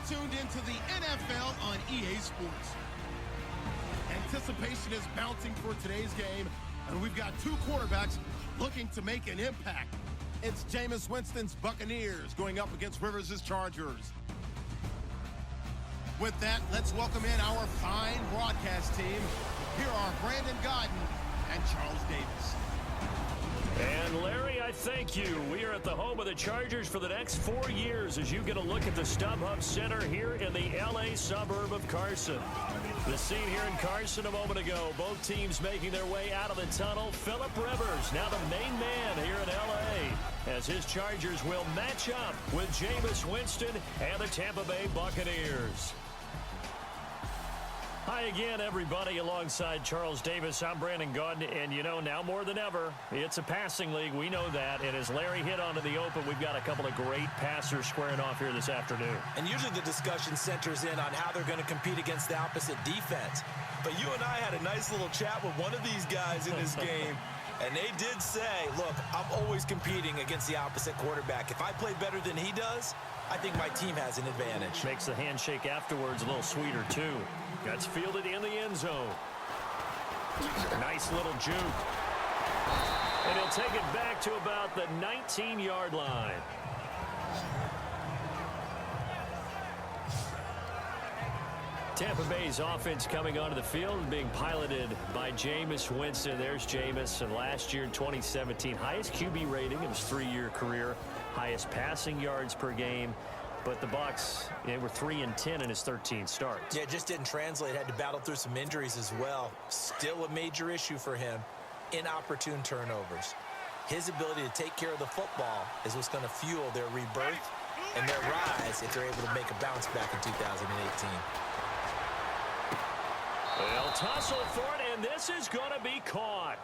tuned into the NFL on EA Sports. Anticipation is mounting for today's game, and we've got two quarterbacks looking to make an impact. It's Jameis Winston's Buccaneers going up against Rivers' Chargers. With that, let's welcome in our fine broadcast team. Here are Brandon Godden and Charles Davis. And Larry, I thank you. We are at the home of the Chargers for the next 4 years as you get a look at the StubHub Center here in the L.A. suburb of Carson. The scene here in Carson a moment ago, both teams making their way out of the tunnel. Phillip Rivers, now the main man here in L.A., as his Chargers will match up with Jameis Winston and the Tampa Bay Buccaneers. Hi again, everybody. Alongside Charles Davis, I'm Brandon Godden, and you know, now more than ever, it's a passing league. We know that, and as Larry hit onto the open, we've got a couple of great passers squaring off here this afternoon. And usually the discussion centers in on how they're going to compete against the opposite defense. But you and I had a nice little chat with one of these guys in this game, and they did say, look, I'm always competing against the opposite quarterback. If I play better than he does, I think my team has an advantage. Makes the handshake afterwards a little sweeter, too. That's fielded in the end zone. Nice little juke. And he'll take it back to about the 19-yard line. Tampa Bay's offense coming onto the field being piloted by Jameis Winston. There's Jameis, and last year in 2017, highest QB rating in his 3-year career, highest passing yards per game. But the Bucs, they were 3-10 in his 13 starts. Yeah, it just didn't translate. Had to battle through some injuries as well. Still a major issue for him. Inopportune turnovers. His ability to take care of the football is what's going to fuel their rebirth and their rise if they're able to make a bounce back in 2018. They'll tussle for it, and this is going to be caught.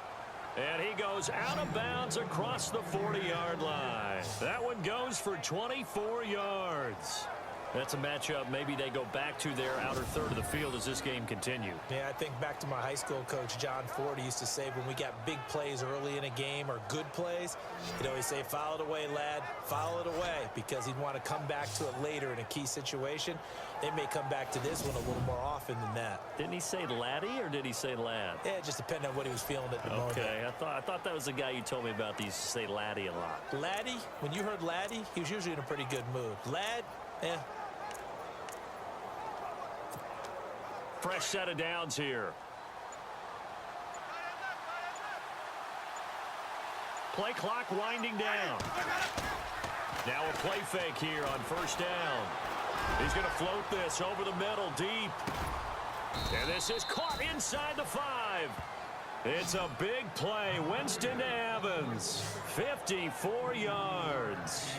And he goes out of bounds across the 40-yard line. That one goes for 24 yards. That's a matchup maybe they go back to their outer third of the field as this game continues. Yeah, I think back to my high school coach, John Ford. He used to say when we got big plays early in a game or good plays, he'd always say, foul it away, lad, foul it away, because he'd want to come back to it later in a key situation. They may come back to this one a little more often than that. Didn't he say laddie or did he say lad? Yeah, it just depended on what he was feeling at the moment. Okay, I thought that was the guy you told me about. These say laddie a lot. Laddie, when you heard laddie, he was usually in a pretty good mood. Lad, Fresh set of downs here. Play clock winding down. Now a play fake here on first down. He's going to float this over the middle deep. And this is caught inside the 5. It's a big play. Winston to Evans. 54 yards.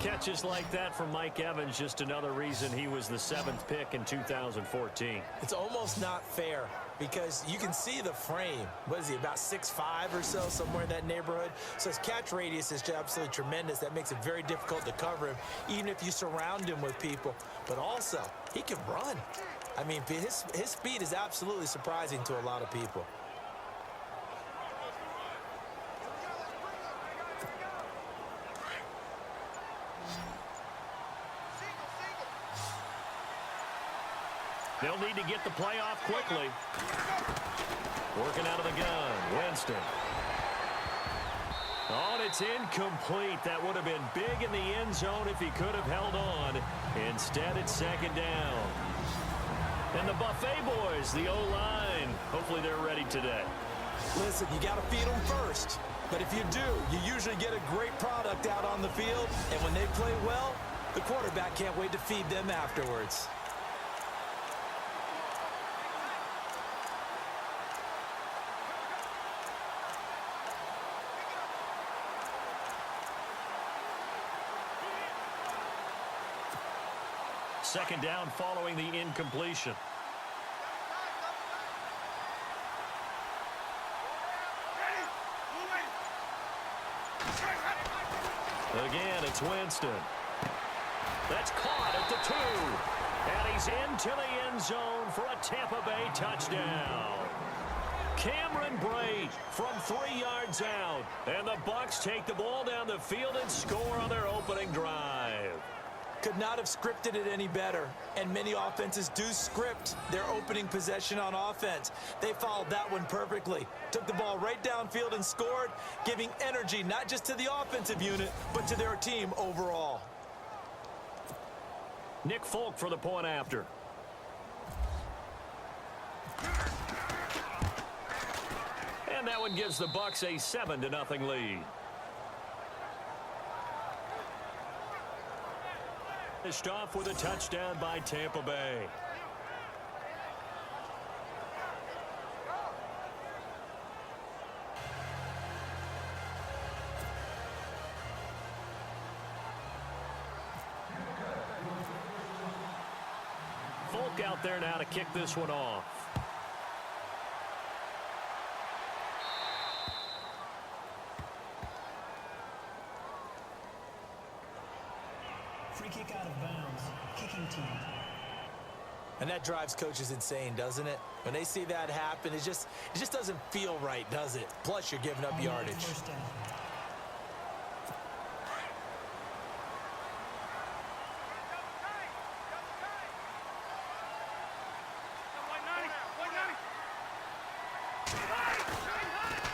Catches like that from Mike Evans, just another reason he was the 7th pick in 2014. It's almost not fair because you can see the frame. What is he, about 6'5" or so, somewhere in that neighborhood? So his catch radius is absolutely tremendous. That makes it very difficult to cover him, even if you surround him with people. But also, he can run. I mean, his speed is absolutely surprising to a lot of people. They'll need to get the play off quickly. Working out of the gun, Winston. Oh, and it's incomplete. That would have been big in the end zone if he could have held on. Instead, it's second down. And the Buffet boys, the O-line, hopefully they're ready today. Listen, you got to feed them first. But if you do, you usually get a great product out on the field. And when they play well, the quarterback can't wait to feed them afterwards. Second down following the incompletion. Again, it's Winston. That's caught at the 2. And he's into the end zone for a Tampa Bay touchdown. Cameron Brate from 3 yards out. And the Bucs take the ball down the field and score on their opening drive. Could not have scripted it any better. And many offenses do script their opening possession on offense. They followed that one perfectly. Took the ball right downfield and scored, giving energy not just to the offensive unit, but to their team overall. Nick Folk for the point after. And that one gives the Bucs a 7-0 lead. Finished off with a touchdown by Tampa Bay. Folk out there now to kick this one off. Free kick out of bounds. Kicking team. And that drives coaches insane, doesn't it? When they see that happen, it just doesn't feel right, does it? Plus, you're giving up yardage. First down.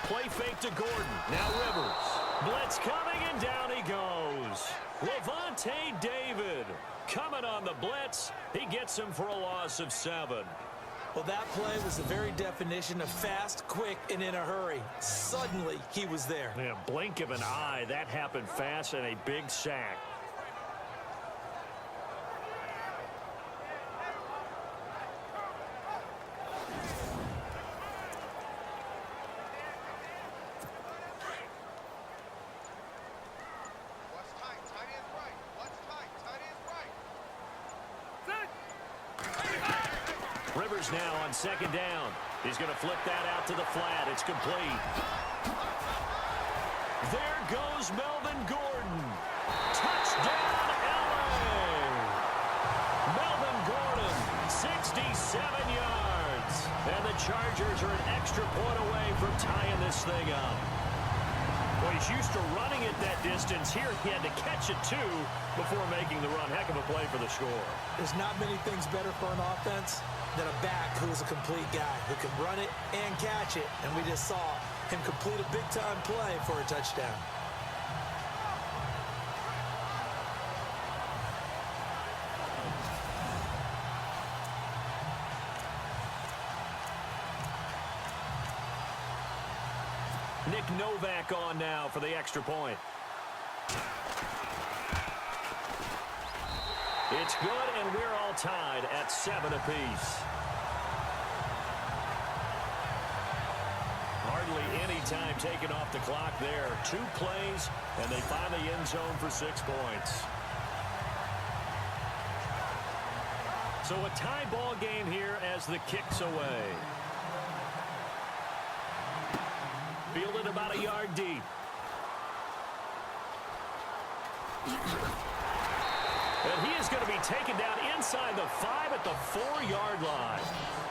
Play fake to Gordon. Now Rivers. Blitz coming, and down he goes. Levante David coming on the blitz. He gets him for a loss of 7. Well, that play was the very definition of fast, quick, and in a hurry. Suddenly, he was there. Yeah, blink of an eye. That happened fast, and a big sack. Rivers now on second down. He's going to flip that out to the flat. It's complete. There goes Melvin Gordon. Touchdown, LA! Melvin Gordon, 67 yards. And the Chargers are an extra point away from tying this thing up. Well, he's used to running it that distance. Here he had to catch it, too, before making the run. Heck of a play for the score. There's not many things better for an offense than a back who is a complete guy who can run it and catch it. And we just saw him complete a big-time play for a touchdown. Nick Novak on now for the extra point. It's good, and we're all tied at 7 apiece. Hardly any time taken off the clock there. 2 plays, and they find the end zone for 6 points. So a tie ball game here as the kick's away. Fielded about a yard deep. And he is going to be taken down inside the 5 at the 4-yard line.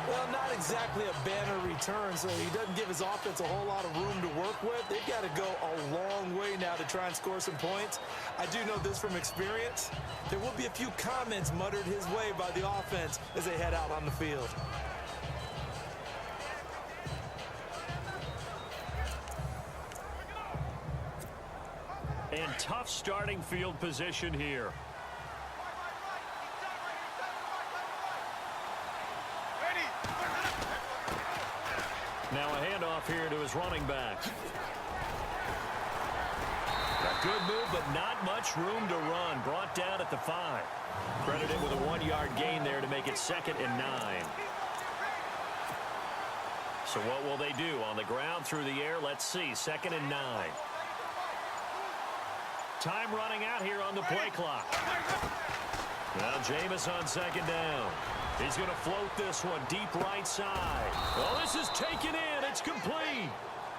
Well, not exactly a banner return, so he doesn't give his offense a whole lot of room to work with. They've got to go a long way now to try and score some points. I do know this from experience. There will be a few comments muttered his way by the offense as they head out on the field. And tough starting field position here. Now a handoff here to his running back. A good move, but not much room to run. Brought down at the 5. Credited with a 1-yard gain there to make it 2nd and 9. So what will they do? On the ground, through the air, let's see. 2nd and 9. Time running out here on the play clock. Now Jameis on 2nd down. He's going to float this one deep right side. Oh, this is taken in. It's complete.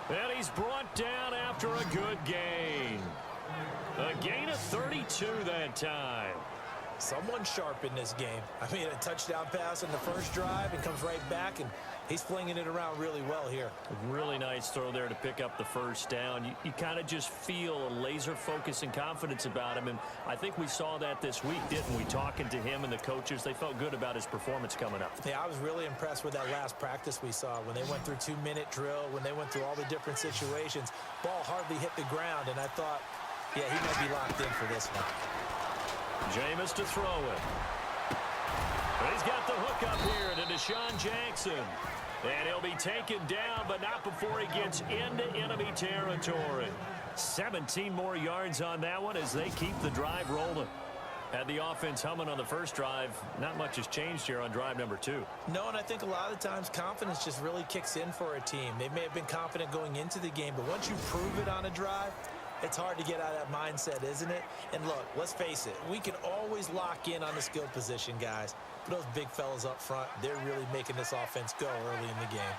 And he's brought down after a good gain. A gain of 32 that time. Someone sharp in this game. I mean, a touchdown pass in the first drive and comes right back and He's flinging it around really well here. Really nice throw there to pick up the first down. You kind of just feel a laser focus and confidence about him, and I think we saw that this week, didn't we? Talking to him and the coaches, they felt good about his performance coming up. Yeah, I was really impressed with that last practice we saw when they went through 2-minute drill, when they went through all the different situations. Ball hardly hit the ground, and I thought, yeah, he might be locked in for this one. Jameis to throw it. He's got the hook up here to Deshaun Jackson. And he'll be taken down, but not before he gets into enemy territory. 17 more yards on that one as they keep the drive rolling. Had the offense humming on the first drive. Not much has changed here on drive number 2. No, and I think a lot of times confidence just really kicks in for a team. They may have been confident going into the game, but once you prove it on a drive, it's hard to get out of that mindset, isn't it? And look, let's face it, we can always lock in on the skill position, guys. But those big fellas up front, they're really making this offense go early in the game.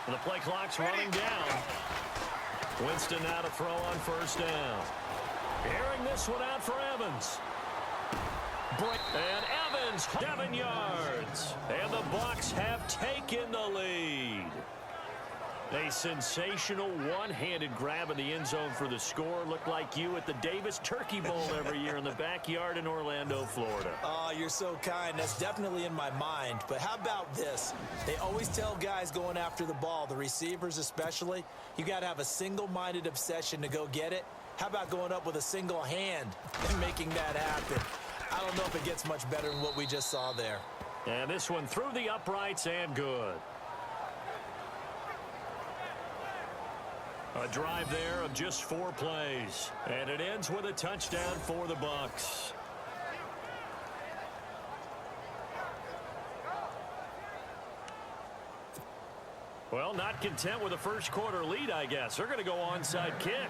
And the play clock's running down. Winston now to throw on first down. Airing this one out for Evans. And Evans, 7 yards. And the Bucs have taken the lead. A sensational one-handed grab in the end zone for the score. Looked like you at the Davis Turkey Bowl every year in the backyard in Orlando, Florida. Oh, you're so kind. That's definitely in my mind. But how about this? They always tell guys going after the ball, the receivers especially, you got to have a single-minded obsession to go get it. How about going up with a single hand and making that happen? I don't know if it gets much better than what we just saw there. And this one through the uprights and good. A drive there of just 4 plays. And it ends with a touchdown for the Bucs. Well, not content with a first quarter lead, I guess. They're going to go onside kick.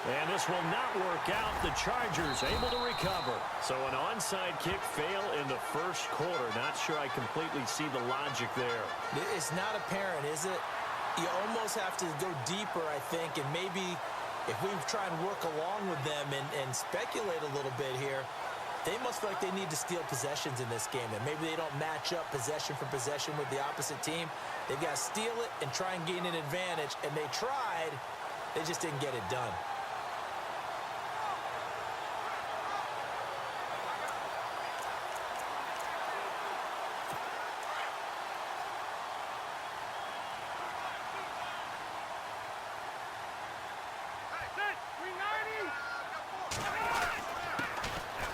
And this will not work out. The Chargers able to recover. So an onside kick fail in the first quarter. Not sure I completely see the logic there. It's not apparent, is it? You almost have to go deeper, I think, and maybe if we try and work along with them and speculate a little bit here, they must feel like they need to steal possessions in this game, and maybe they don't match up possession for possession with the opposite team. They've got to steal it and try and gain an advantage, and they tried. They just didn't get it done.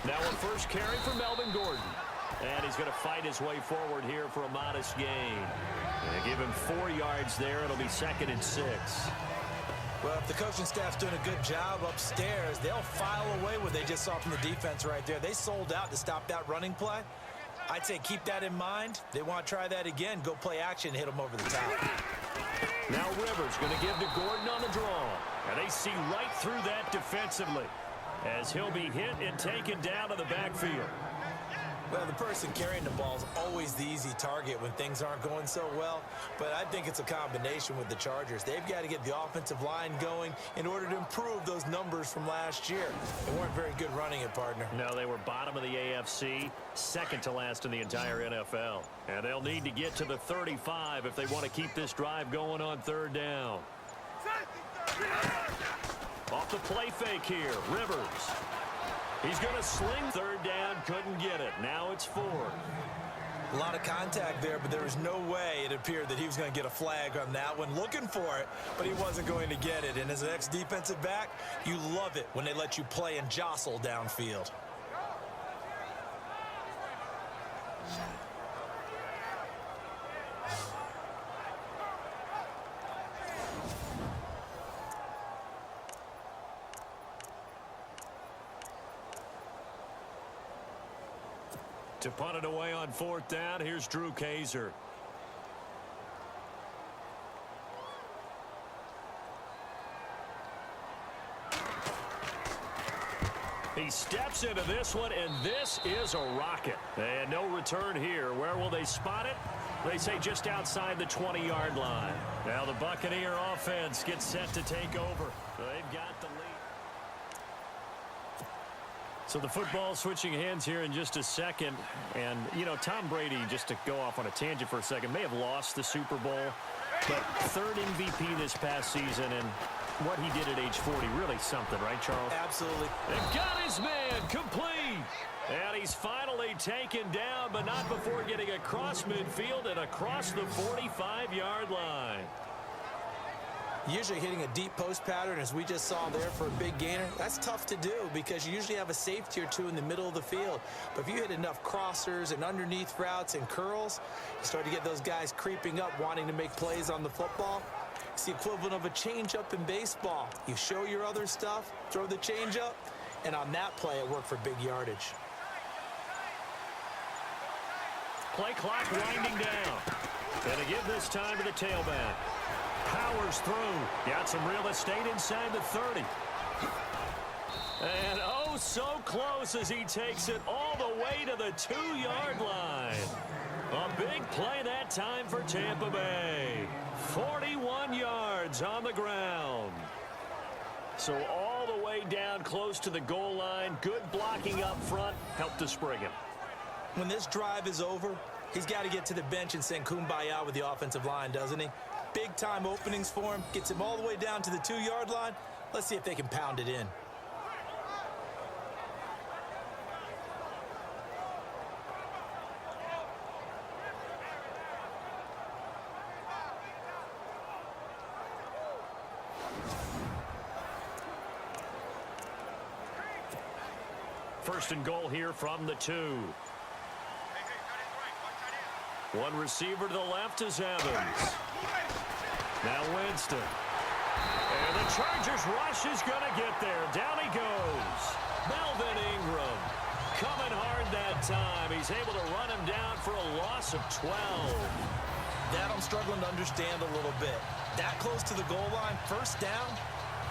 Now a first carry for Melvin Gordon. And he's going to fight his way forward here for a modest gain. And give him 4 yards there. It'll be 2nd and 6. Well, if the coaching staff's doing a good job upstairs, they'll file away what they just saw from the defense right there. They sold out to stop that running play. I'd say keep that in mind. They want to try that again. Go play action, hit them over the top. Now Rivers going to give to Gordon on the draw. And they see right through that defensively as he'll be hit and taken down to the backfield. Well, the person carrying the ball is always the easy target when things aren't going so well. But I think it's a combination with the Chargers. They've got to get the offensive line going in order to improve those numbers from last year. They weren't very good running it, partner. No, they were bottom of the AFC, second to last in the entire NFL. And they'll need to get to the 35 if they want to keep this drive going on 3rd down. Off the play fake here, Rivers. He's going to sling 3rd down, couldn't get it. Now it's 4th. A lot of contact there, but there was no way it appeared that he was going to get a flag on that one. Looking for it, but he wasn't going to get it. And as an ex-defensive back, you love it when they let you play and jostle downfield. To punt it away on 4th down, here's Drew Kaiser. He steps into this one, and this is a rocket. And no return here. Where will they spot it? They say just outside the 20-yard line. Now the Buccaneer offense gets set to take over. They've got the lead. So the football switching hands here in just a second. And, you know, Tom Brady, just to go off on a tangent for a second, may have lost the Super Bowl, but third MVP this past season, and what he did at age 40, really something, right, Charles? Absolutely. And got his man complete. And he's finally taken down, but not before getting across midfield and across the 45-yard line. Usually hitting a deep post pattern, as we just saw there for a big gainer, that's tough to do because you usually have a safety or two in the middle of the field. But if you hit enough crossers and underneath routes and curls, you start to get those guys creeping up, wanting to make plays on the football. It's the equivalent of a changeup in baseball. You show your other stuff, throw the changeup, and on that play, it worked for big yardage. Play clock winding down. Gonna give this time to the tailback. Powers through. Got some real estate inside the 30. And oh, so close as he takes it all the way to the 2-yard line. A big play that time for Tampa Bay. 41 yards on the ground. So all the way down close to the goal line. Good blocking up front. Helped to spring him. When this drive is over, he's got to get to the bench and sing kumbaya with the offensive line, doesn't he? Big-time openings for him. Gets him all the way down to the 2-yard line. Let's see if they can pound it in. First and goal here from the 2. One receiver to the left is Evans. Now Winston. And the Chargers rush is going to get there. Down he goes. Melvin Ingram coming hard that time. He's able to run him down for a loss of 12. That I'm struggling to understand a little bit. That close to the goal line, first down,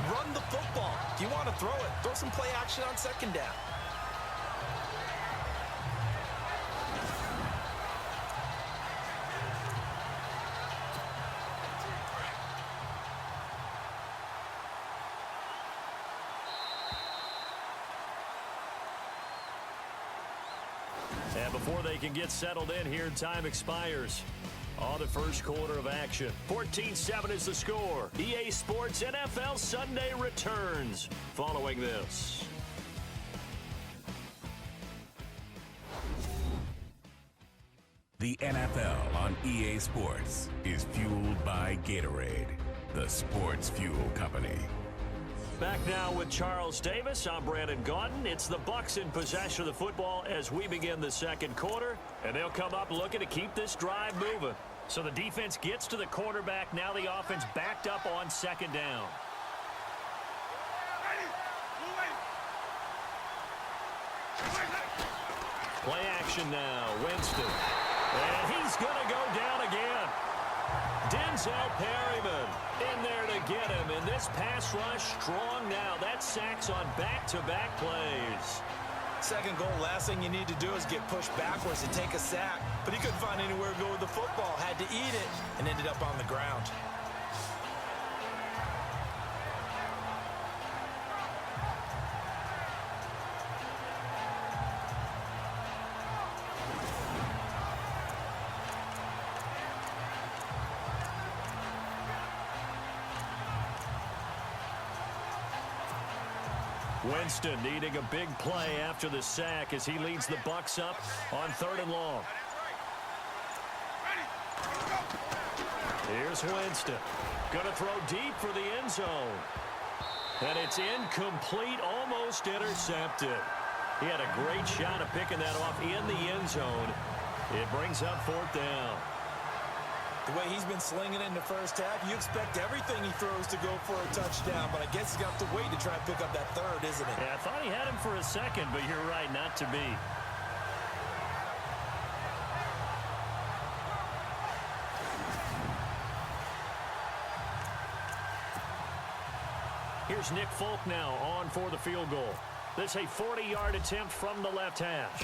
run the football. If you want to throw it, throw some play action on second down. And before they can get settled in here, time expires on the first quarter of action. 14-7 is the score. EA Sports NFL Sunday returns following this. The NFL on EA Sports is fueled by Gatorade, the sports fuel company. Back now with Charles Davis. I'm Brandon Gaudin. It's the Bucs in possession of the football as we begin the second quarter. And they'll come up looking to keep this drive moving. So the defense gets to the quarterback. Now the offense backed up on second down. Play action now. Winston. And he's going to go down again. Denzel Perryman in there to get him. And this pass rush strong now. That sacks on back-to-back plays. Second goal, last thing you need to do is get pushed backwards and take a sack. But he couldn't find anywhere to go with the football. Had to eat it and ended up on the ground. Winston needing a big play after the sack as he leads the Bucs up on 3rd and long. Here's Winston. Going to throw deep for the end zone. And it's incomplete, almost intercepted. He had a great shot at picking that off in the end zone. It brings up 4th down. The way he's been slinging it in the first half, you expect everything he throws to go for a touchdown, but I guess he's got to wait to try and pick up that third, isn't it? Yeah, I thought he had him for a second, but you're right, not to be. Here's Nick Folk now on for the field goal. This a 40-yard attempt from the left hash.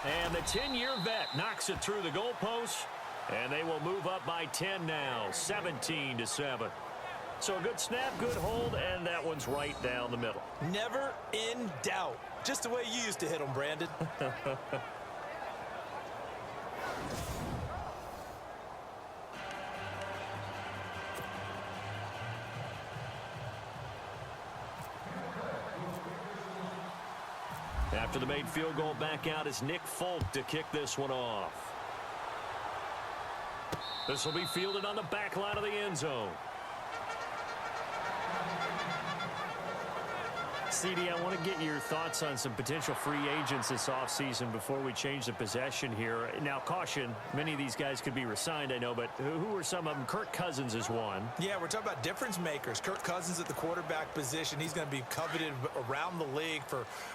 And the 10-year vet knocks it through the goalpost, and they will move up by 10 now, 17-7. So a good snap, good hold, and that one's right down the middle. Never in doubt. Just the way you used to hit them, Brandon. After the made field goal, back out is Nick Folk to kick this one off. This will be fielded on the back line of the end zone. CD, I want to get your thoughts on some potential free agents this offseason before we change the possession here. Now, caution, many of these guys could be re-signed, I know, but who are some of them? Kirk Cousins is one. Yeah, we're talking about difference makers. Kirk Cousins at the quarterback position. He's going to be coveted around the league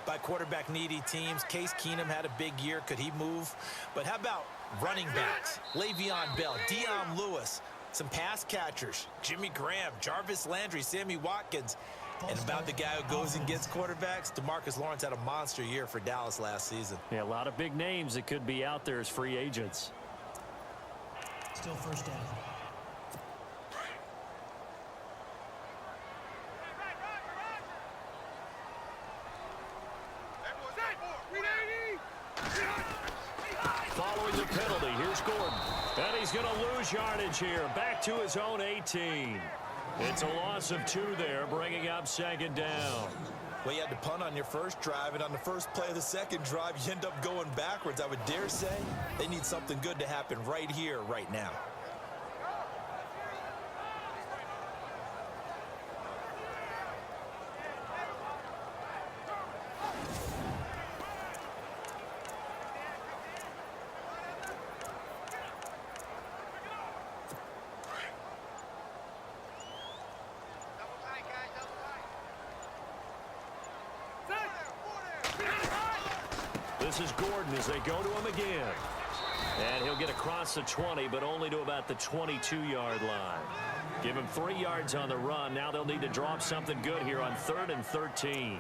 by quarterback-needy teams. Case Keenum had a big year. Could he move? But how about running backs? Le'Veon Bell, Dion Lewis, some pass catchers, Jimmy Graham, Jarvis Landry, Sammy Watkins. And about the guy who goes and gets quarterbacks, DeMarcus Lawrence had a monster year for Dallas last season. Yeah, a lot of big names that could be out there as free agents. Still first down. Following the penalty, here's Gordon. And he's going to lose yardage here. Back to his own 18. It's a loss of 2 there, bringing up second down. Well, you had to punt on your first drive, and on the first play of the second drive, you end up going backwards. I would dare say they need something good to happen right here, right now. This is Gordon as they go to him again. And he'll get across the 20, but only to about the 22-yard line. Give him 3 yards on the run. Now they'll need to drop something good here on 3rd and 13.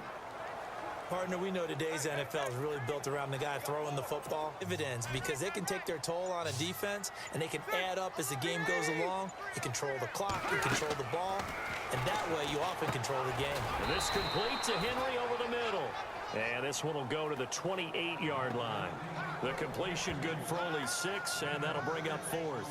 Partner, we know today's NFL is really built around the guy throwing the football. Dividends, because they can take their toll on a defense, and they can add up as the game goes along. You control the clock, you control the ball, and that way you often control the game. And this complete to Henry over the middle. And this one will go to the 28-yard line. The completion good for only 6, and that'll bring up 4th.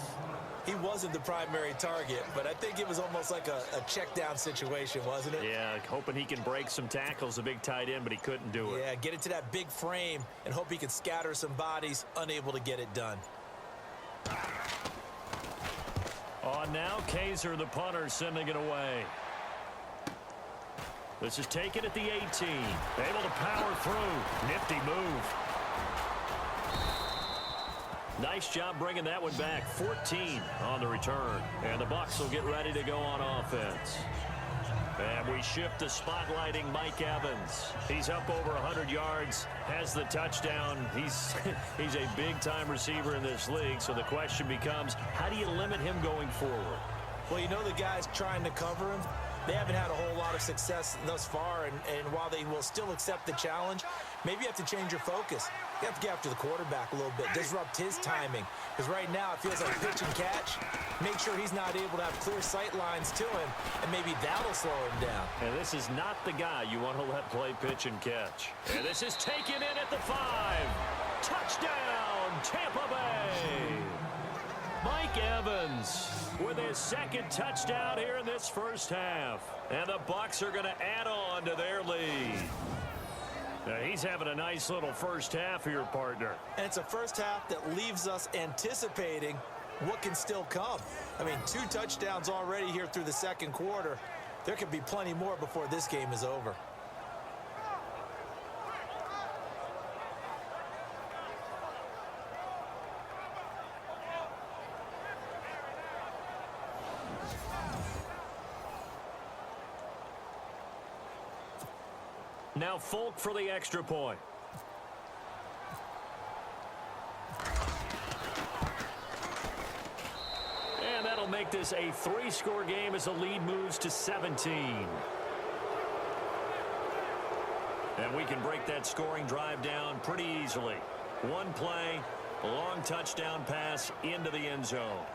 He wasn't the primary target, but I think it was almost like a check down situation, wasn't it? Yeah, hoping he can break some tackles, a big tight end, but he couldn't do it. Yeah, get it to that big frame and hope he can scatter some bodies, unable to get it done. On now, Kaiser, the punter, sending it away. This is taken at the 18. Able to power through. Nifty move. Nice job bringing that one back. 14 on the return. And the Bucs will get ready to go on offense. And we shift to spotlighting Mike Evans. He's up over 100 yards, has the touchdown. He's a big-time receiver in this league, so the question becomes, how do you limit him going forward? Well, you know the guys trying to cover him. They haven't had a whole lot of success thus far, and while they will still accept the challenge, maybe you have to change your focus. You have to get after the quarterback a little bit, disrupt his timing, because right now it feels like pitch and catch. Make sure he's not able to have clear sight lines to him, and maybe that'll slow him down. And this is not the guy you want to let play pitch and catch. And this is taken in at the 5. Touchdown, Tampa Bay. Mike Evans with his second touchdown here in this first half. And the Bucs are going to add on to their lead. Now, he's having a nice little first half here, partner. And it's a first half that leaves us anticipating what can still come. I mean, 2 touchdowns already here through the second quarter. There could be plenty more before this game is over. Now Folk for the extra point. And that'll make this a 3-score game as the lead moves to 17. And we can break that scoring drive down pretty easily. One play, a long touchdown pass into the end zone.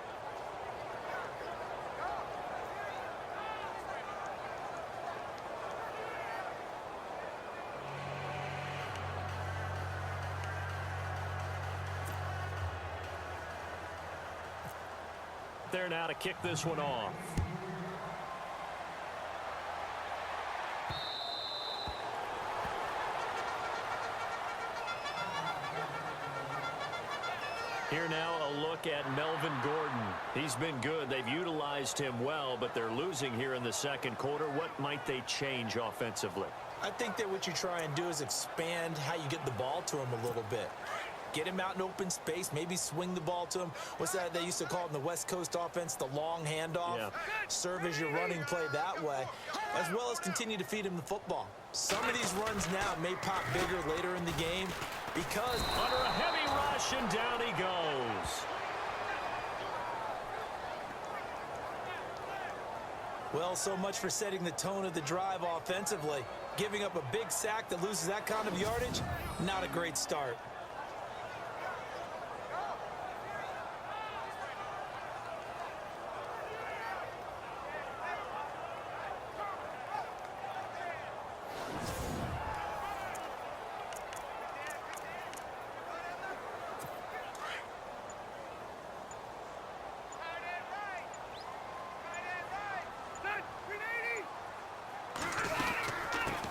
there now to kick this one off. Here now a look at Melvin Gordon. He's been good. They've utilized him well, but they're losing here in the second quarter. What might they change offensively? I think that what you try and do is expand how you get the ball to him a little bit. Get him out in open space, maybe swing the ball to him. What's that they used to call it in the West Coast offense, the long handoff? Yeah. Serve as your running play that way, as well as continue to feed him the football. Some of these runs now may pop bigger later in the game because under a heavy rush, and down he goes. Well, so much for setting the tone of the drive offensively. Giving up a big sack that loses that kind of yardage, not a great start.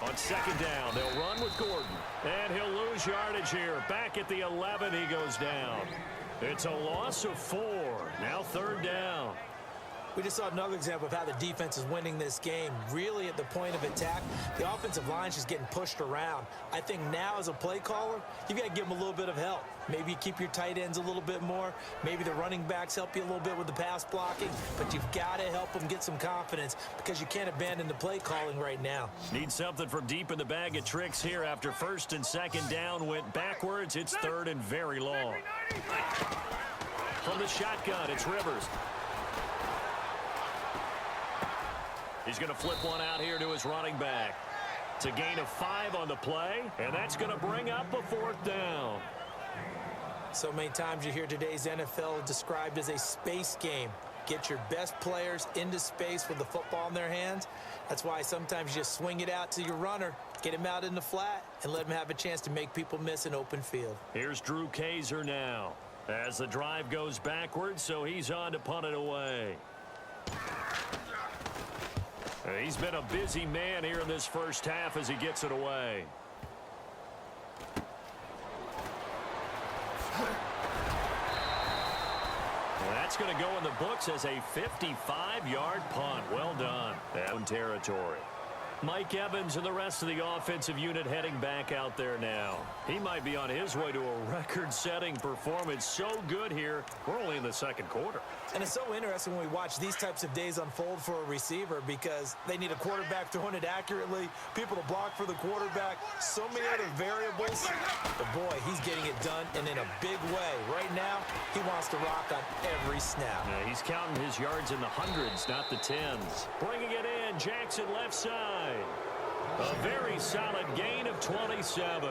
On second down, they'll run with Gordon. And he'll lose yardage here. Back at the 11, he goes down. It's a loss of 4. Now third down. We just saw another example of how the defense is winning this game. Really at the point of attack, the offensive line is just getting pushed around. I think now as a play caller, you've got to give them a little bit of help. Maybe keep your tight ends a little bit more. Maybe the running backs help you a little bit with the pass blocking. But you've got to help them get some confidence because you can't abandon the play calling right now. Need something from deep in the bag of tricks here after first and second down went backwards. It's third and very long. From the shotgun, it's Rivers. He's going to flip one out here to his running back. It's a gain of 5 on the play, and that's going to bring up a 4th down. So many times you hear today's NFL described as a space game. Get your best players into space with the football in their hands. That's why sometimes you just swing it out to your runner, get him out in the flat, and let him have a chance to make people miss an open field. Here's Drew Kaiser now as the drive goes backwards, so he's on to punt it away. He's been a busy man here in this first half as he gets it away. That's going to go in the books as a 55-yard punt. Well done. Down territory. Mike Evans and the rest of the offensive unit heading back out there now. He might be on his way to a record-setting performance. So good here. We're only in the second quarter. And it's so interesting when we watch these types of days unfold for a receiver because they need a quarterback throwing it accurately, people to block for the quarterback, so many other variables. But boy, he's getting it done and in a big way. Right now, he wants to rock on every snap. Yeah, he's counting his yards in the hundreds, not the tens. Bringing it in, Jackson left side. A very solid gain of 27.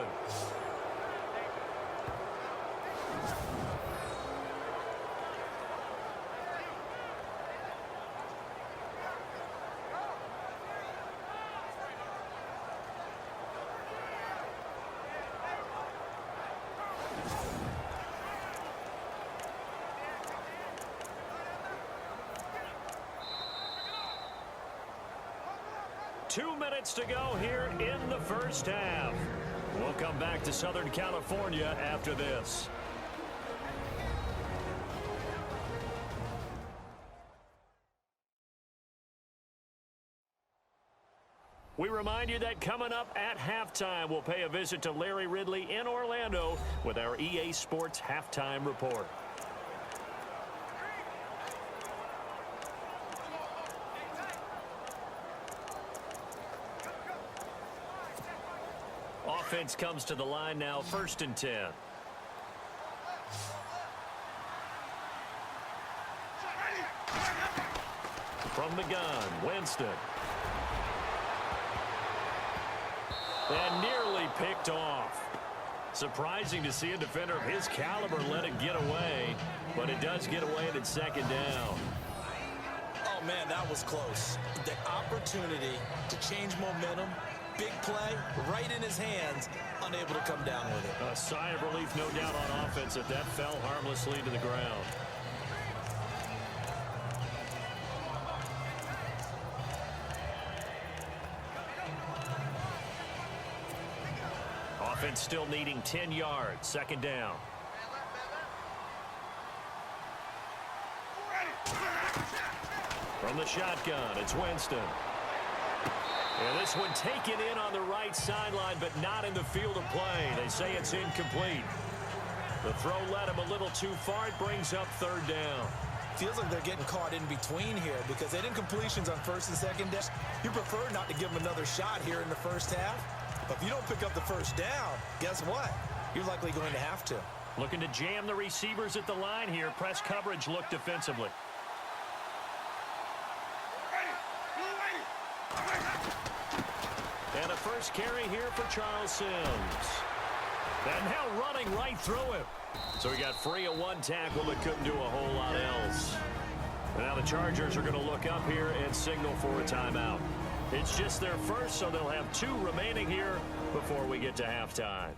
Two minutes to go here in the first half. We'll come back to Southern California after this. We remind you that coming up at halftime, we'll pay a visit to Larry Ridley in Orlando with our EA Sports Halftime Report. Offense comes to the line now, 1st and 10. From the gun, Winston. And nearly picked off. Surprising to see a defender of his caliber let it get away, but it does get away and it's second down. Oh, man, that was close. The opportunity to change momentum, big play, right in his hands, unable to come down with it. A sigh of relief, no doubt, on offense if that fell harmlessly to the ground. Offense still needing 10 yards. Second down. From the shotgun, it's Winston. And this one taken in on the right sideline, but not in the field of play. They say it's incomplete. The throw led him a little too far. It brings up third down. Feels like they're getting caught in between here because they did incompletions on first and second down. You prefer not to give them another shot here in the first half. But if you don't pick up the first down, guess what? You're likely going to have to. Looking to jam the receivers at the line here. Press coverage look defensively. And a first carry here for Charles Sims. And now running right through him. So he got free of one tackle but couldn't do a whole lot else. Now the Chargers are going to look up here and signal for a timeout. It's just their first, so they'll have 2 remaining here before we get to halftime.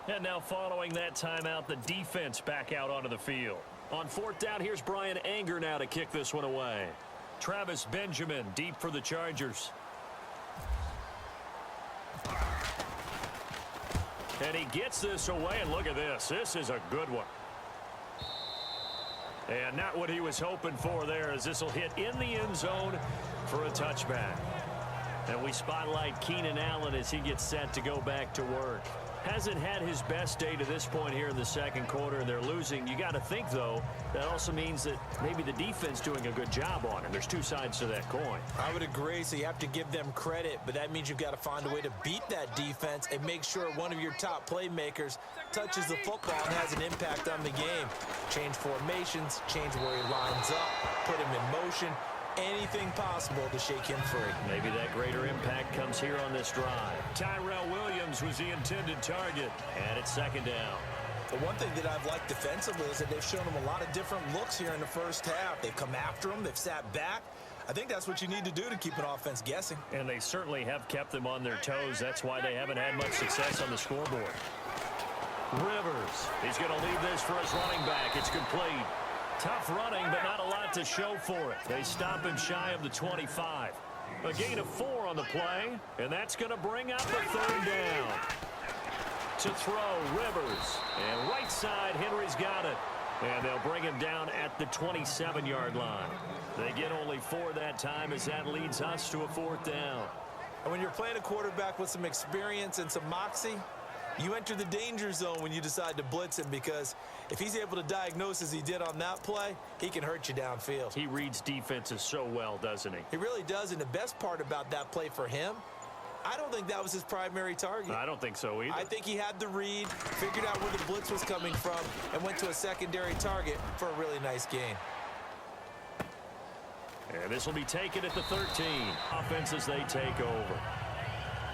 And now following that timeout, the defense back out onto the field. On fourth down, here's Brian Anger now to kick this one away. Travis Benjamin deep for the Chargers. And he gets this away, and look at this. This is a good one. And not what he was hoping for there, as this will hit in the end zone for a touchback. And we spotlight Keenan Allen as he gets set to go back to work. Hasn't had his best day to this point here in the second quarter, and they're losing. You got to think, though, that also means that maybe the defense doing a good job on it. There's 2 sides to that coin. I would agree, so you have to give them credit, but that means you've got to find a way to beat that defense and make sure one of your top playmakers touches the football and has an impact on the game. Change formations, change where he lines up, put him in motion. Anything possible to shake him free. Maybe that greater impact comes here on this drive. Tyrell Williams was the intended target, and it's second down. The one thing that I've liked defensively is that they've shown him a lot of different looks here in the first half. They've come after him. They've sat back. I think that's what you need to do to keep an offense guessing. And they certainly have kept them on their toes. That's why they haven't had much success on the scoreboard. Rivers, he's going to leave this for his running back. It's complete. Tough running, but not a lot to show for it. They stop him shy of the 25. A gain of 4 on the play, and that's going to bring up the third down. To throw, Rivers. And right side, Henry's got it. And they'll bring him down at the 27-yard line. They get only 4 that time as that leads us to a fourth down. And when you're playing a quarterback with some experience and some moxie, you enter the danger zone when you decide to blitz him, because if he's able to diagnose as he did on that play, he can hurt you downfield. He reads defenses so well, doesn't he? He really does, and the best part about that play for him, I don't think that was his primary target. I don't think so either. I think he had the read, figured out where the blitz was coming from, and went to a secondary target for a really nice gain. And this will be taken at the 13. Offense as they take over.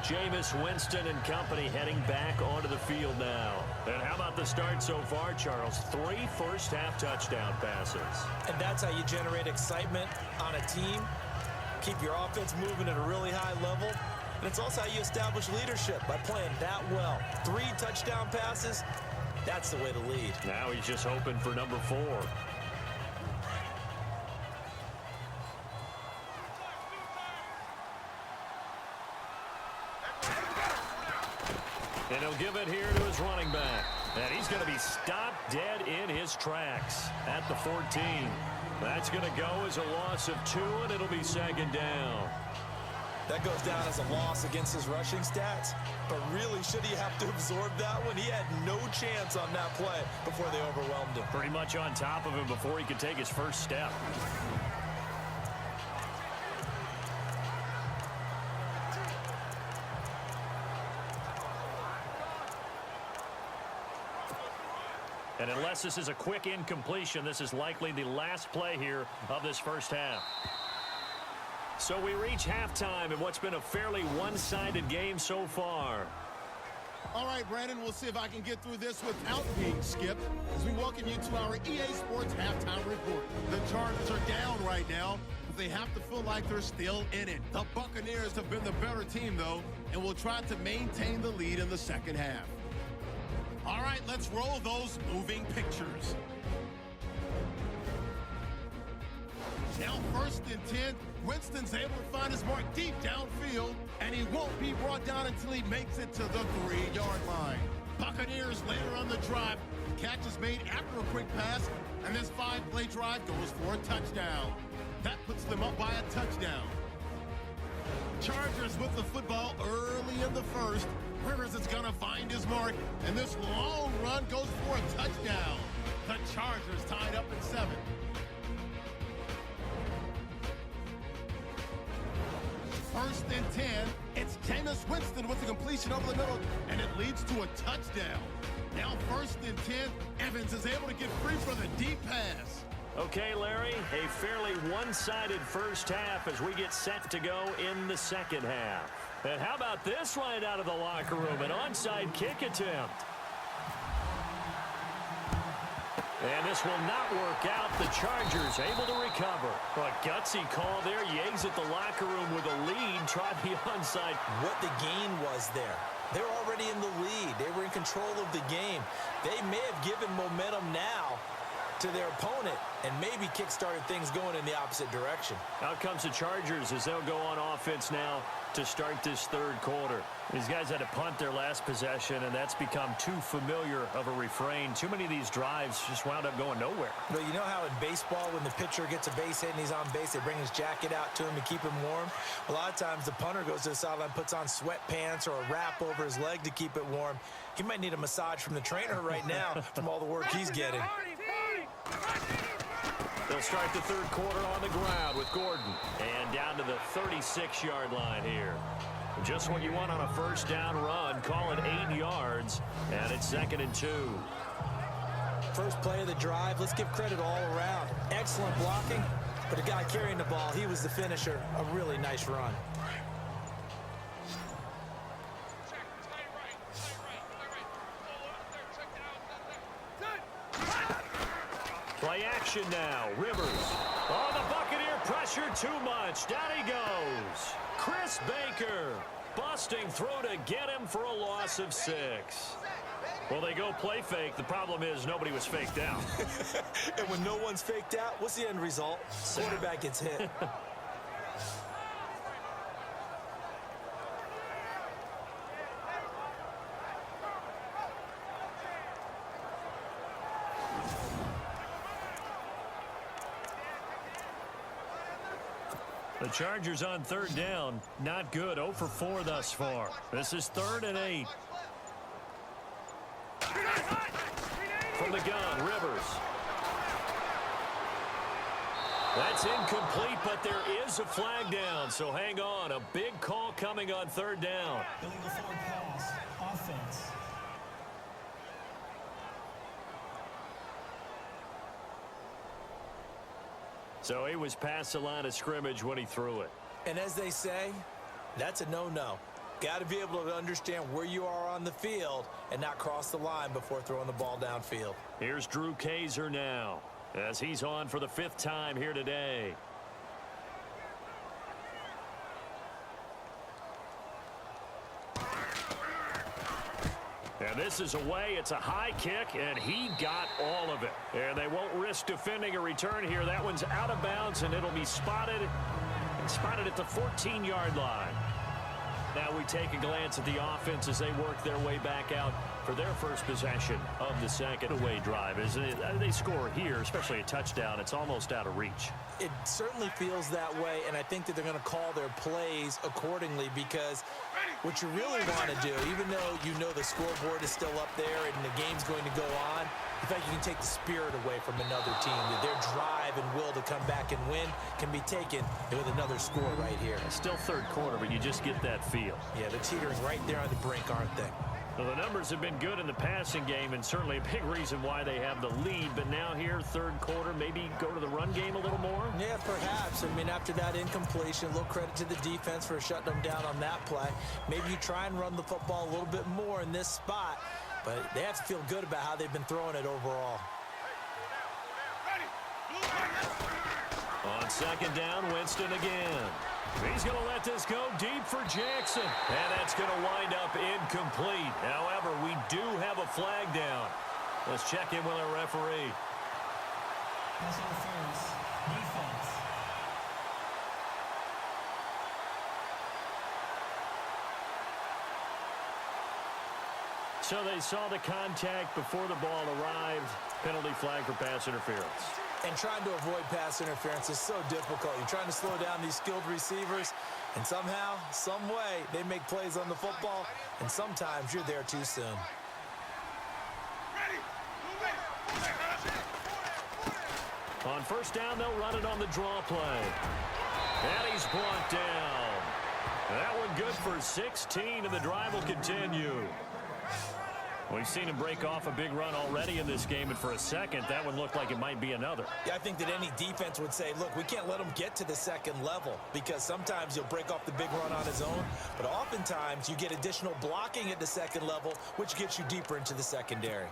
Jameis Winston and company heading back onto the field now. And how about the start so far, Charles? 3 first-half touchdown passes. And that's how you generate excitement on a team, keep your offense moving at a really high level, and it's also how you establish leadership by playing that well. 3 touchdown passes, that's the way to lead. Now he's just hoping for number 4. And he'll give it here to his running back. And he's going to be stopped dead in his tracks at the 14. That's going to go as a loss of 2, and it'll be second down. That goes down as a loss against his rushing stats. But really, should he have to absorb that one? He had no chance on that play before they overwhelmed him. Pretty much on top of him before he could take his first step. And unless this is a quick incompletion, this is likely the last play here of this first half. So we reach halftime in what's been a fairly one-sided game so far. All right, Brandon, we'll see if I can get through this without being skipped as we welcome you to our EA Sports Halftime Report. The Chargers are down right now, but they have to feel like they're still in it. The Buccaneers have been the better team, though, and will try to maintain the lead in the second half. All right, let's roll those moving pictures. Now Now 1st and 10. Winston's able to find his mark deep downfield, and he won't be brought down until he makes it to the 3-yard line. Buccaneers later on the drive. Catch is made after a quick pass, and this 5-play drive goes for a touchdown. That puts them up by a touchdown. Chargers with the football early in the 1st. Rivers is going to find his mark, and this long run goes for a touchdown. The Chargers tied up at 7. First and 10. It's Jameis Winston with the completion over the middle, and it leads to a touchdown. Now 1st and 10. Evans is able to get free for the deep pass. Okay, Larry, a fairly one-sided first half as we get set to go in the second half. And how about this right out of the locker room, an onside kick attempt. And this will not work out. The Chargers able to recover. A gutsy call there. Yates at the locker room with a lead. Try the onside. What the gain was there. They're already in the lead. They were in control of the game. They may have given momentum now to their opponent and maybe kick-started things going in the opposite direction. Out comes the Chargers as they'll go on offense now to start this 3rd quarter. These guys had to punt their last possession, and that's become too familiar of a refrain. Too many of these drives just wound up going nowhere. But you know how in baseball, when the pitcher gets a base hit and he's on base, they bring his jacket out to him to keep him warm? A lot of times the punter goes to the sideline, puts on sweatpants or a wrap over his leg to keep it warm. He might need a massage from the trainer right now from all the work he's getting. They'll start the 3rd quarter on the ground with Gordon. And down to the 36-yard line here. Just what you want on a first down run. Call it 8 yards. And it's 2nd and 2. First play of the drive. Let's give credit all around. Excellent blocking. But the guy carrying the ball, he was the finisher. A really nice run. Play action now. Rivers. Oh, the Buccaneer pressure too much. Down he goes. Chris Baker busting through to get him for a loss of 6. Well, they go play fake. The problem is nobody was faked out. And when no one's faked out, what's the end result? Quarterback gets hit. The Chargers on 3rd down. Not good. 0 for 4 thus far. This is 3rd and 8. From the gun, Rivers. That's incomplete, but there is a flag down, so hang on. A big call coming on 3rd down. Illegal forward pass. Offense. So he was past the line of scrimmage when he threw it. And as they say, that's a no-no. Got to be able to understand where you are on the field and not cross the line before throwing the ball downfield. Here's Drew Kaiser now as he's on for the 5th time here today. And this is away. It's a high kick, and he got all of it. And they won't risk defending a return here. That one's out of bounds, and it'll be spotted at the 14-yard line. Now we take a glance at the offense as they work their way back out for their first possession of the second away drive. As they score here, especially a touchdown, it's almost out of reach. It certainly feels that way, and I think that they're going to call their plays accordingly, because what you really want to do, even though you know the scoreboard is still up there and the game's going to go on, the fact you can take the spirit away from another team, that their drive and will to come back and win can be taken with another score right here. It's still 3rd quarter, but you just get that feel. Yeah, they're teetering right there on the brink, aren't they? Well, the numbers have been good in the passing game, and certainly a big reason why they have the lead. But now here, 3rd quarter, maybe go to the run game a little more? Yeah, perhaps. I mean, after that incompletion, a little credit to the defense for shutting them down on that play. Maybe you try and run the football a little bit more in this spot, but they have to feel good about how they've been throwing it overall. On 2nd down, Winston again. He's going to let this go deep for Jackson. And that's going to wind up incomplete. However, we do have a flag down. Let's check in with our referee. Pass interference. Defense. So they saw the contact before the ball arrived. Penalty flag for pass interference. And trying to avoid pass interference is so difficult. You're trying to slow down these skilled receivers, and somehow, some way, they make plays on the football, and sometimes you're there too soon. On first down, they'll run it on the draw play. And he's brought down. That one good for 16, and the drive will continue. We've seen him break off a big run already in this game, and for a second, that one looked like it might be another. Yeah, I think that any defense would say, look, we can't let him get to the second level, because sometimes he'll break off the big run on his own, but oftentimes you get additional blocking at the second level, which gets you deeper into the secondary.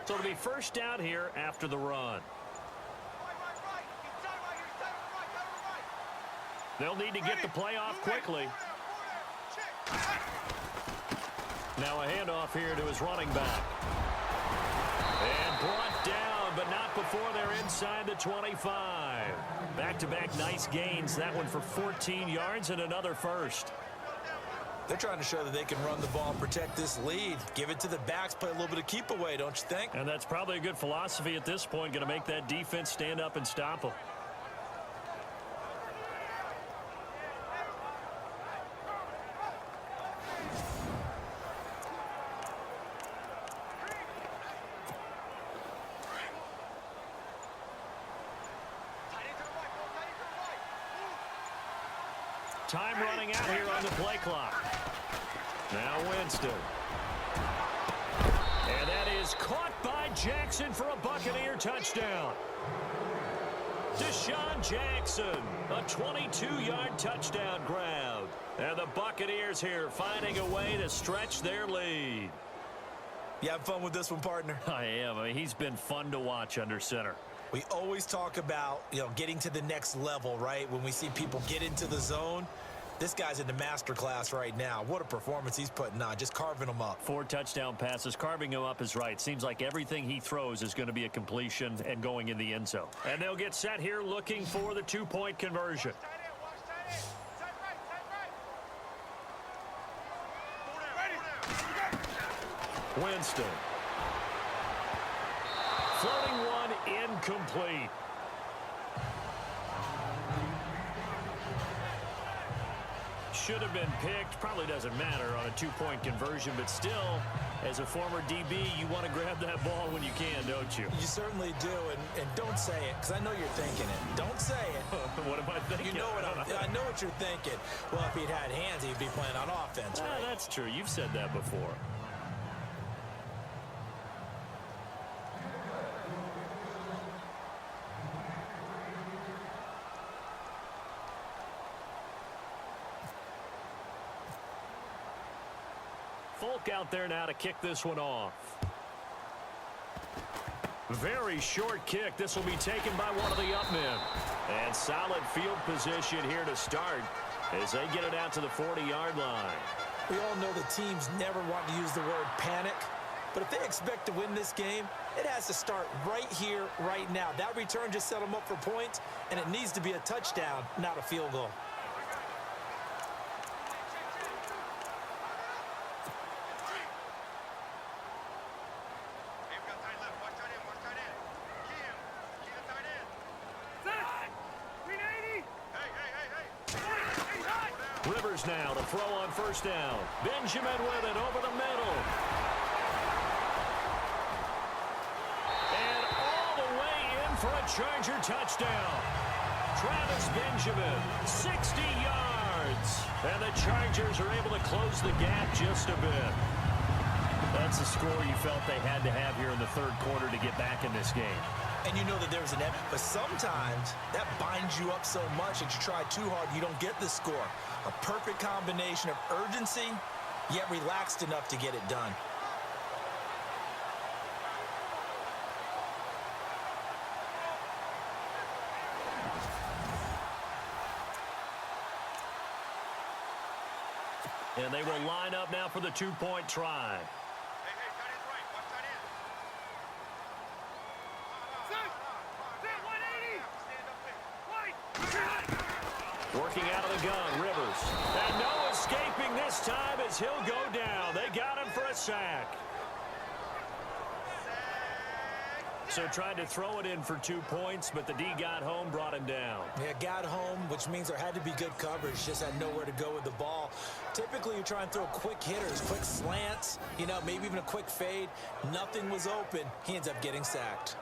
So it'll be first down here after the run. They'll need to get the play off quickly. Now a handoff here to his running back. And brought down, but not before they're inside the 25. Back-to-back nice gains. That one for 14 yards and another first. They're trying to show that they can run the ball and protect this lead. Give it to the backs, play a little bit of keep away, don't you think? And that's probably a good philosophy at this point. Going to make that defense stand up and stop them. Time running out here on the play clock. Now Winston. And that is caught by Jackson for a Buccaneer touchdown. Deshaun Jackson, a 22-yard touchdown grab. And the Buccaneers here finding a way to stretch their lead. You having fun with this one, partner? I am. I mean, he's been fun to watch under center. We always talk about, getting to the next level, right? When we see people get into the zone, this guy's in the master class right now. What a performance he's putting on, just carving them up. 4 touchdown passes. Carving him up is right. Seems like everything he throws is going to be a completion and going in the end zone. And they'll get set here looking for the 2-point conversion. Winston. Floating one, incomplete. Should have been picked. Probably doesn't matter on a 2-point conversion, but still, as a former DB, you want to grab that ball when you can, don't you? You certainly do, and don't say it, because I know you're thinking it. Don't say it. What am I thinking? You know what I know what you're thinking. Well, if he'd had hands, he'd be playing on offense, right? That's true. You've said that before. Folk out there now to kick this one off. Very short kick. This will be taken by one of the up men. And solid field position here to start as they get it out to the 40-yard line. We all know the teams never want to use the word panic, but if they expect to win this game, it has to start right here, right now. That return just set them up for points, and it needs to be a touchdown, not a field goal. Rivers now to throw on first down. Benjamin with it over the middle. And all the way in for a Charger touchdown. Travis Benjamin, 60 yards. And the Chargers are able to close the gap just a bit. That's the score you felt they had to have here in the third quarter to get back in this game. And you know that there's an end, but sometimes that binds you up so much that you try too hard, you don't get the score. A perfect combination of urgency, yet relaxed enough to get it done. And they will line up now for the 2-point try. Working out of the gun, Rivers. And no escape. escaping this time as he'll go down. They got him for a sack. So tried to throw it in for 2 points, but the D got home, brought him down. Yeah, got home, which means there had to be good coverage. Just had nowhere to go with the ball. Typically, you try and throw quick hitters, quick slants, maybe even a quick fade. Nothing was open. He ends up getting sacked.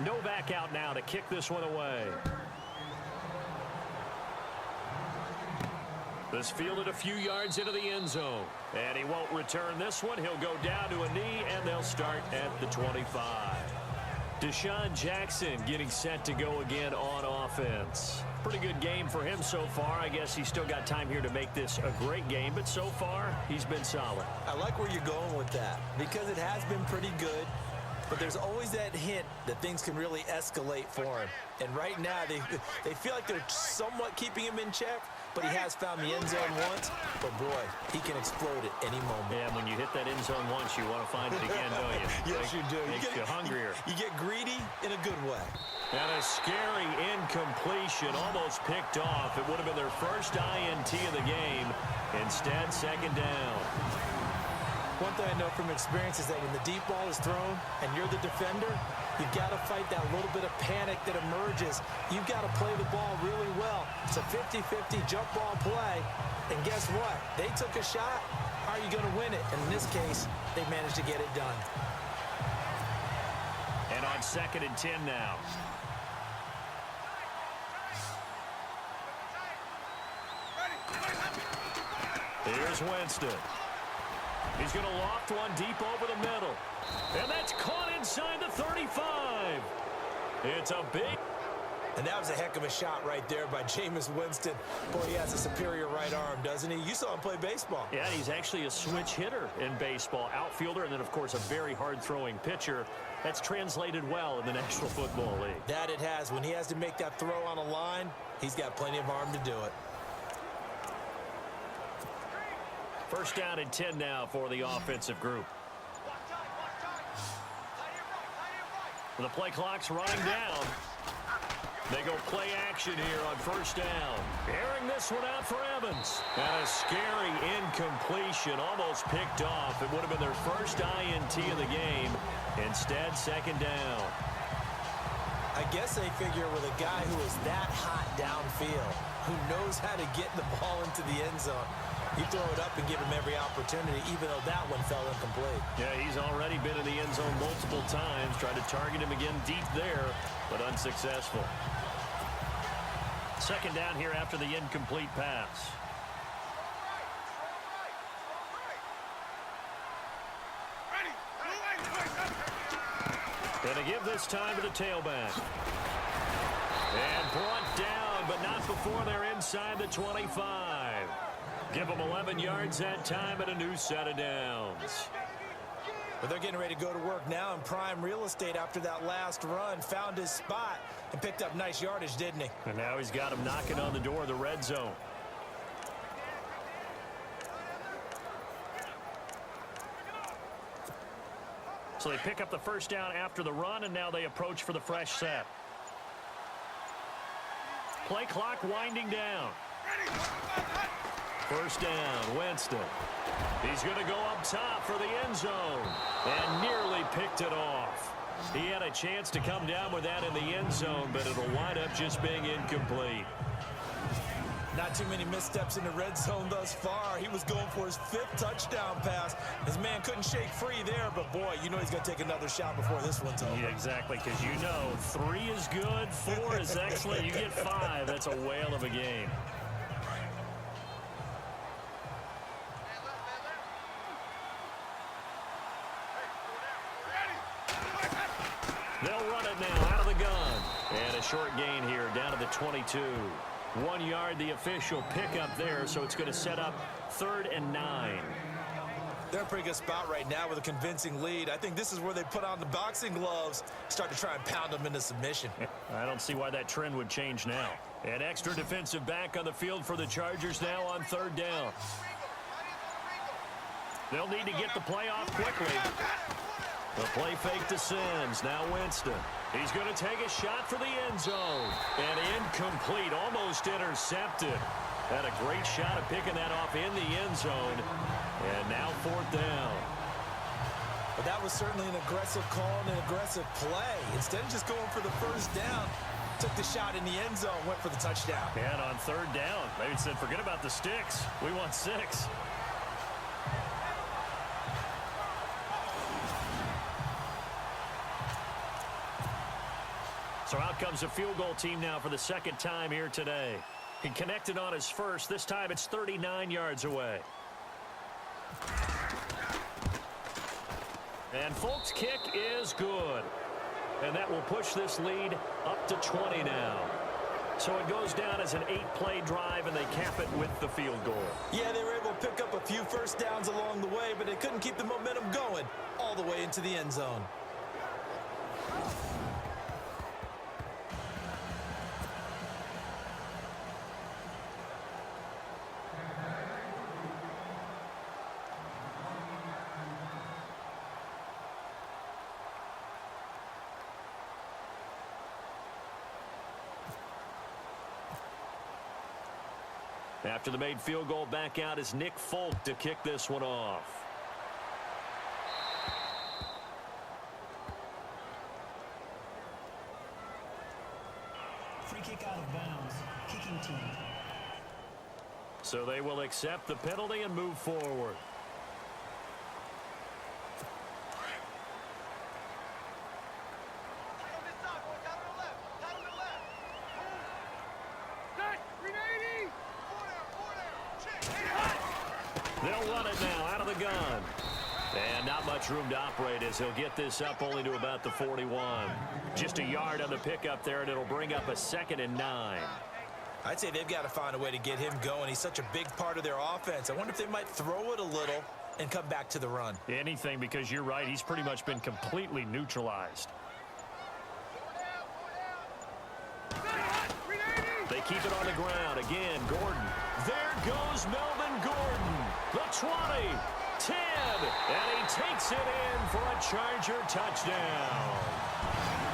Novak out now to kick this one away. This fielded a few yards into the end zone. And he won't return this one. He'll go down to a knee, and they'll start at the 25. Deshaun Jackson getting set to go again on offense. Pretty good game for him so far. I guess he's still got time here to make this a great game, but so far, he's been solid. I like where you're going with that because it has been pretty good. But there's always that hint that things can really escalate for him. And right now, they feel like they're somewhat keeping him in check, but he has found the end zone once. But, boy, he can explode at any moment. Yeah, when you hit that end zone once, you want to find it again, don't you? Yes, you do. Makes you hungrier. You get greedy in a good way. And a scary incompletion, almost picked off. It would have been their first INT of the game. Instead, second down. One thing I know from experience is that when the deep ball is thrown and you're the defender, you've got to fight that little bit of panic that emerges. You've got to play the ball really well. It's a 50-50 jump ball play. And guess what? They took a shot. How are you going to win it? And in this case, they managed to get it done. And on 2nd and 10 now. Here's Winston. He's going to loft one deep over the middle. And that's caught inside the 35. It's a big... And that was a heck of a shot right there by Jameis Winston. Boy, he has a superior right arm, doesn't he? You saw him play baseball. Yeah, he's actually a switch hitter in baseball. Outfielder, and then, of course, a very hard-throwing pitcher. That's translated well in the National Football League. That it has. When he has to make that throw on a line, he's got plenty of arm to do it. First down and 10 now for the offensive group. The play clock's running down. They go play action here on first down. Airing this one out for Evans. And a scary incompletion, almost picked off. It would have been their first INT of the game. Instead, second down. I guess they figure with a guy who is that hot downfield, who knows how to get the ball into the end zone, you throw it up and give him every opportunity, even though that one fell incomplete. Yeah, he's already been in the end zone multiple times. Tried to target him again deep there, but unsuccessful. Second down here after the incomplete pass. Going to give this time to the tailback. And brought down, but not before they're inside the 25. Give them 11 yards that time and a new set of downs. But they're getting ready to go to work now in prime real estate after that last run. Found his spot and picked up nice yardage, didn't he? And now he's got him knocking on the door of the red zone. So they pick up the first down after the run, and now they approach for the fresh set. Play clock winding down. First down, Winston. He's going to go up top for the end zone and nearly picked it off. He had a chance to come down with that in the end zone, but it'll wind up just being incomplete. Not too many missteps in the red zone thus far. He was going for his 5th touchdown pass. His man couldn't shake free there, but boy, you know he's going to take another shot before this one's over. Yeah, exactly, because you know 3 is good, 4 is excellent. You get 5, that's a whale of a game. They'll run it now out of the gun. And a short gain here down to the 22. 1 yard, the official pickup there, so it's going to set up 3rd and 9. They're in a pretty good spot right now with a convincing lead. I think this is where they put on the boxing gloves, start to try and pound them into submission. I don't see why that trend would change now. An extra defensive back on the field for the Chargers now on 3rd down. They'll need to get the play off quickly. The play fake to Sims. Now Winston. He's going to take a shot for the end zone. And incomplete. Almost intercepted. Had a great shot of picking that off in the end zone. And now 4th down. But that was certainly an aggressive call and an aggressive play. Instead of just going for the first down, took the shot in the end zone, went for the touchdown. And on 3rd down, maybe said, forget about the sticks. We want 6. So out comes a field goal team now for the 2nd time here today. He connected on his first. This time it's 39 yards away. And Folk's kick is good. And that will push this lead up to 20 now. So it goes down as an 8-play drive, and they cap it with the field goal. Yeah, they were able to pick up a few first downs along the way, but they couldn't keep the momentum going all the way into the end zone. After the made field goal, back out is Nick Folk to kick this one off. Free kick out of bounds. Kicking team. So they will accept the penalty and move forward. They'll run it now out of the gun. And not much room to operate as he'll get this up only to about the 41. Just a yard on the pickup there, and it'll bring up a 2nd and 9. I'd say they've got to find a way to get him going. He's such a big part of their offense. I wonder if they might throw it a little and come back to the run. Anything, because you're right. He's pretty much been completely neutralized. They keep it on the ground. Again, Gordon. There goes Melvin Gordon. The 20, 10, and he takes it in for a Charger touchdown.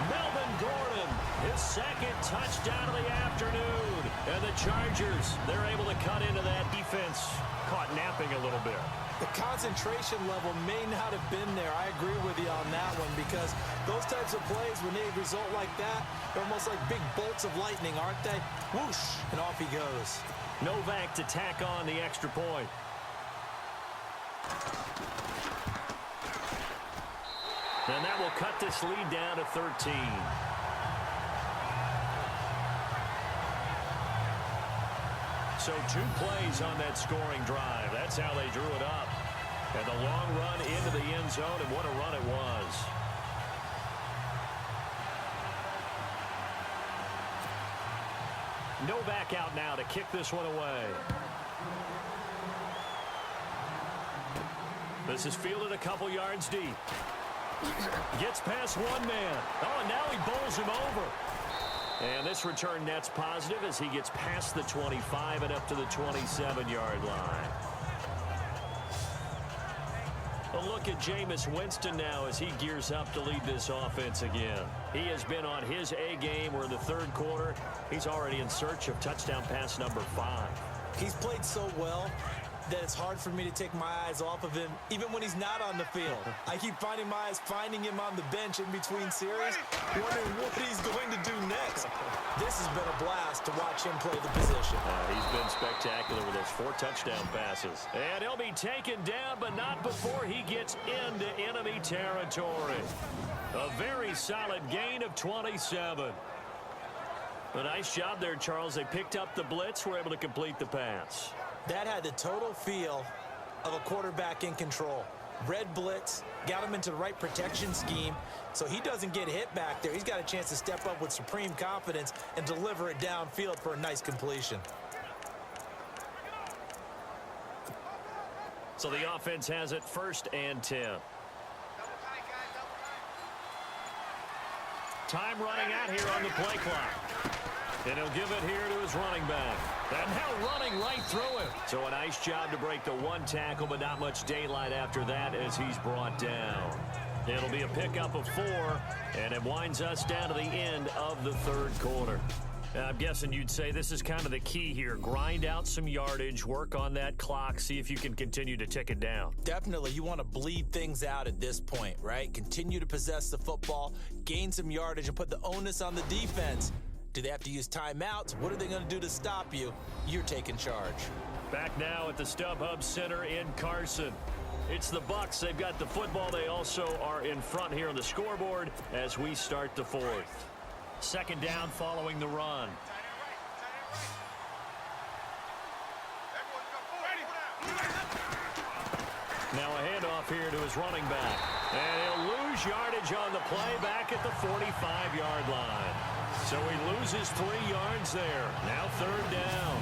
Melvin Gordon, his 2nd touchdown of the afternoon. And the Chargers, they're able to cut into that defense. Caught napping a little bit. The concentration level may not have been there. I agree with you on that one, because those types of plays, when they result like that, they're almost like big bolts of lightning, aren't they? Whoosh, and off he goes. Novak to tack on the extra point. And that will cut this lead down to 13. So 2 plays on that scoring drive. That's how they drew it up. And the long run into the end zone, and what a run it was. Novak out now to kick this one away. This is fielded a couple yards deep. Gets past one man. Oh, and now he bowls him over. And this return net's positive as he gets past the 25 and up to the 27-yard line. A look at Jameis Winston now as he gears up to lead this offense again. He has been on his A game. We're in the 3rd quarter. He's already in search of touchdown pass number 5. He's played so well that it's hard for me to take my eyes off of him, even when he's not on the field. I keep finding my eyes finding him on the bench in between series, wondering what he's going to do next. This has been a blast to watch him play the position. He's been spectacular with those 4 touchdown passes. And he'll be taken down, but not before he gets into enemy territory. A very solid gain of 27. A nice job there, Charles. They picked up the blitz, were able to complete the pass. That had the total feel of a quarterback in control. Red blitz, got him into the right protection scheme, so he doesn't get hit back there. He's got a chance to step up with supreme confidence and deliver it downfield for a nice completion. So the offense has it 1st and 10. Time running out here on the play clock. And he'll give it here to his running back. And now running right through him. So a nice job to break the one tackle, but not much daylight after that as he's brought down. It'll be a pickup of 4, and it winds us down to the end of the third quarter. I'm guessing you'd say this is kind of the key here. Grind out some yardage, work on that clock, see if you can continue to tick it down. Definitely, you want to bleed things out at this point, right? Continue to possess the football, gain some yardage, and put the onus on the defense. Do they have to use timeouts? What are they going to do to stop you? You're taking charge. Back now at the StubHub Center in Carson. It's the Bucs. They've got the football. They also are in front here on the scoreboard as we start the fourth. Second down following the run. Now a handoff here to his running back. And he'll lose yardage on the play back at the 45-yard line. So he loses 3 yards there. Now third down.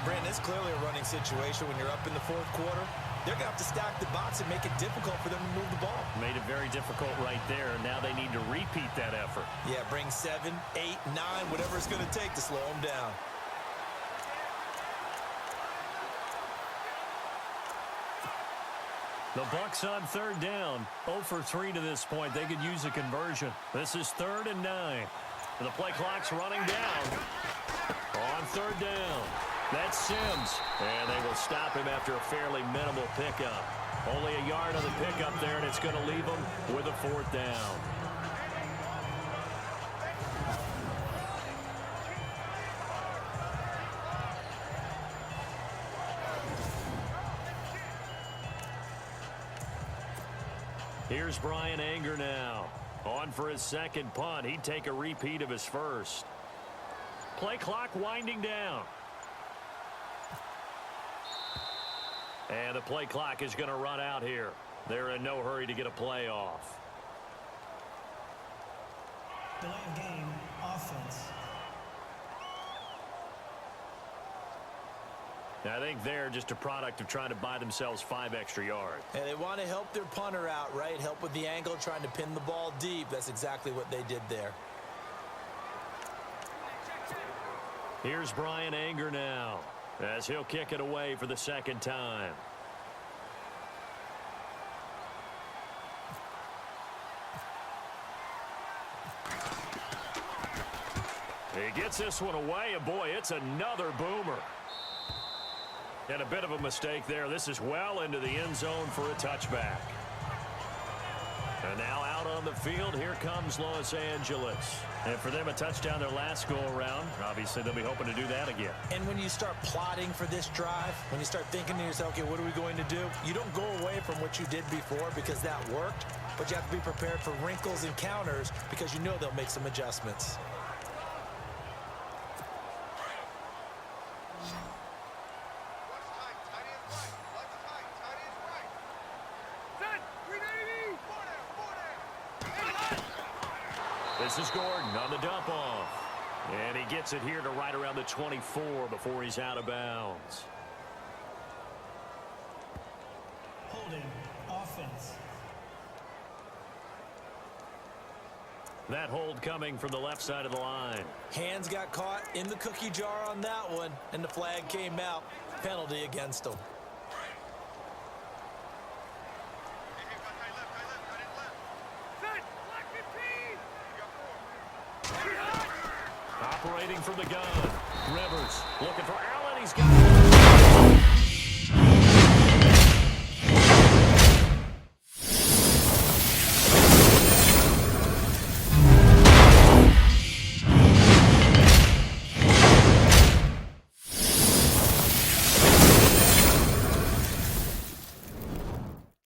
Brandon, it's clearly a running situation when you're up in the fourth quarter. They're going to have to stack the box and make it difficult for them to move the ball. Made it very difficult right there. Now they need to repeat that effort. Yeah, bring 7, 8, 9, whatever it's going to take to slow them down. The Bucs on third down. 0 for 3 to this point. They could use a conversion. This is 3rd and 9. The play clock's running down. On third down. That's Sims. And they will stop him after a fairly minimal pickup. Only a yard on the pickup there, and it's going to leave him with a 4th down. Here's Brian Anger now. On for his second punt. He'd take a repeat of his first. Play clock winding down. And the play clock is going to run out here. They're in no hurry to get a play off. Delay of game, offense. I think they're just a product of trying to buy themselves 5 extra yards. And they want to help their punter out, right? Help with the angle, trying to pin the ball deep. That's exactly what they did there. Here's Brian Anger now as he'll kick it away for the second time. He gets this one away, and boy, it's another boomer. And a bit of a mistake there. This is well into the end zone for a touchback. And now out on the field, here comes Los Angeles. And for them, a touchdown their last go-around. Obviously, they'll be hoping to do that again. And when you start plotting for this drive, when you start thinking to yourself, okay, what are we going to do? You don't go away from what you did before because that worked, but you have to be prepared for wrinkles and counters because you know they'll make some adjustments. This is Gordon on the dump off. And he gets it here to right around the 24 before he's out of bounds. Holding, offense. That hold coming from the left side of the line. Hands got caught in the cookie jar on that one, and the flag came out. Penalty against them. Operating from the gun. Rivers looking for Allen. He's got it.